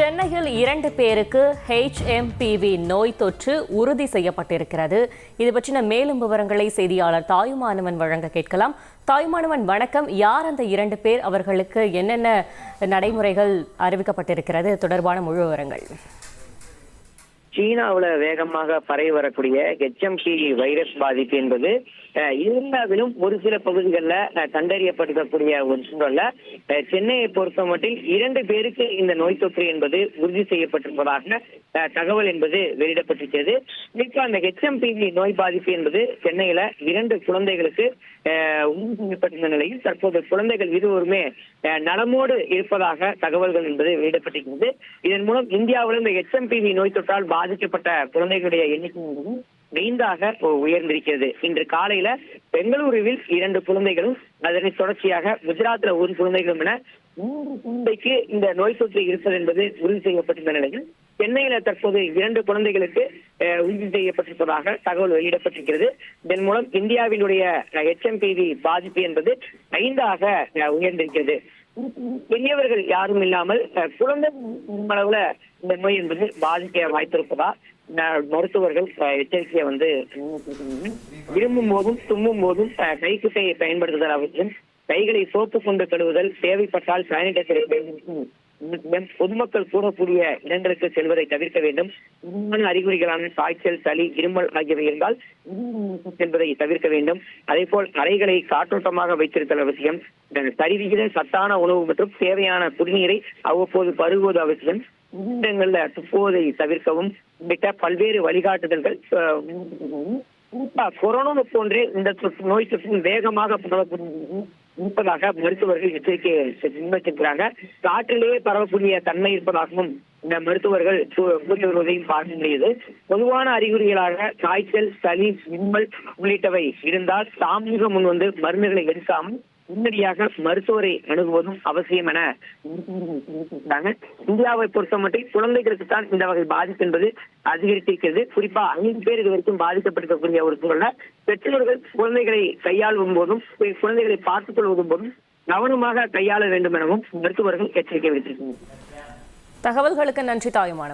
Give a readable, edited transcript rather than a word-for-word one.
சென்னையில் 2 பேருக்கு HMPV நோய் தொற்று உறுதி செய்யப்பட்டிருக்கிறது. இது பற்றின மேலும் விவரங்களை செய்தியாளர் தாயுமானவன் வழங்க கேட்கலாம். தாயுமானவன், வணக்கம். யார் அந்த 2 பேர்? அவர்களுக்கு என்னென்ன நடைமுறைகள் அறிவிக்கப்பட்டிருக்கிறது? தொடர்பான முழு விவரங்கள். சீனாவில் வேகமாக பரவி வரக்கூடிய HMPV வைரஸ் பாதிப்பு என்பது இந்தியாவிலும் ஒரு சில பகுதிகளில் கண்டறியப்பட்டிருக்கக்கூடிய ஒரு சூழல்ல சென்னையை பொறுத்த மட்டில் 2 பேருக்கு இந்த நோய் தொற்று என்பது உறுதி செய்யப்பட்டிருப்பதாக தகவல் என்பது வெளியிடப்பட்டிருக்கிறது. குறிப்பாக அந்த HMPV நோய் பாதிப்பு என்பது சென்னையில 2 குழந்தைகளுக்கு உறுதி செய்யப்பட்டிருந்த நிலையில் தற்போது குழந்தைகள் இருவருமே நலமோடு இருப்பதாக தகவல்கள் என்பது வெளியிடப்பட்டிருக்கிறது. இதன் மூலம் இந்தியாவிலும் இந்த HMPV நோய் தொற்றால் பாதிக்கப்பட்ட குழந்தைகளுடைய எண்ணிக்கை 5ஆக உயர்ந்திருக்கிறது. இன்று காலையில பெங்களூருவில் 2 குழந்தைகளும் அதனை தொடர்ச்சியாக குஜராத்ல 1 குழந்தைகளும் என 3 குழந்தைக்கு இந்த நோய் தொற்று இருப்பது என்பது உறுதி செய்யப்பட்டிருந்த நிலையில் சென்னையில தற்போது 2 குழந்தைகளுக்கு உறுதி செய்யப்பட்டிருப்பதாக தகவல் வெளியிடப்பட்டிருக்கிறது. இதன் மூலம் இந்தியாவினுடைய HMPV பாதிப்பு என்பது 5ஆக உயர்ந்திருக்கிறது. பெரியவர்கள் யாரும் இல்லாமல் குழந்தை அளவுல இந்த நோய் என்பது பாதிக்க வாய்ப்பிருப்பதா மருத்துவர்கள் எச்சரிக்கையை விரும்பும் போதும் தும்மும் போதும் கைக்குட்டையை பயன்படுத்துதல் அவசியம். கைகளை சோப்பு கொண்டு கழுவுதல், தேவைப்பட்டால் சானிடைசரை பயன்படுத்தும், பொதுமக்கள் கூறக்கூடிய இடங்களுக்கு செல்வதை தவிர்க்க வேண்டும். அறிகுறிகளான காய்ச்சல், சளி, இருமல் ஆகியவை இருந்தால் செல்வதை தவிர்க்க வேண்டும். அதே போல் அறைகளை காற்றோட்டமாக வைத்திருத்தல் அவசியம். சரிவிகித சத்தான உணவு மற்றும் தேவையான குடிநீரை அவ்வப்போது பருகுவது அவசியம். இடங்கள்ல துப்புவதை தவிர்க்கவும் உள்ளிட்ட பல்வேறு வழிகாட்டுதல்கள் கொரோனா போன்றே இந்த நோய் தொற்று வேகமாக இருப்பதாக மருத்துவர்கள் எச்சரிக்கை முன்வைத்திருக்கிறாங்க. காற்றிலேயே பரவக்கூடிய தன்மை இருப்பதாகவும் இந்த மருத்துவர்கள் கூறி வருவதையும் பார்க்க முடியுது. பொதுவான அறிகுறிகளாக காய்ச்சல், சளி, இருமல் உள்ளிட்டவை இருந்தால் தாமதமாக முன் வந்து மருந்துகளை எடுக்காமல் உடனடியாக மருத்துவரை அணுகுவதும் அவசியம் என இந்தியாவை பொறுத்த மட்டும் குழந்தைகளுக்கு தான் இந்த வகை பாதிப்பு என்பது அதிகரித்திருக்கிறது. குறிப்பா 5 பேர் இது வரைக்கும் பாதிக்கப்பட்டிருக்கக்கூடிய ஒரு சூழல்ல பெற்றோர்கள் குழந்தைகளை கையாளும் போதும் குழந்தைகளை பார்த்துக் கொள்வதும் போதும் கவனமாக கையாள வேண்டும் எனவும் மருத்துவர்கள் எச்சரிக்கை விடுத்திருக்கிறார்கள். தகவல்களுக்கு நன்றி தாயுமானவன்.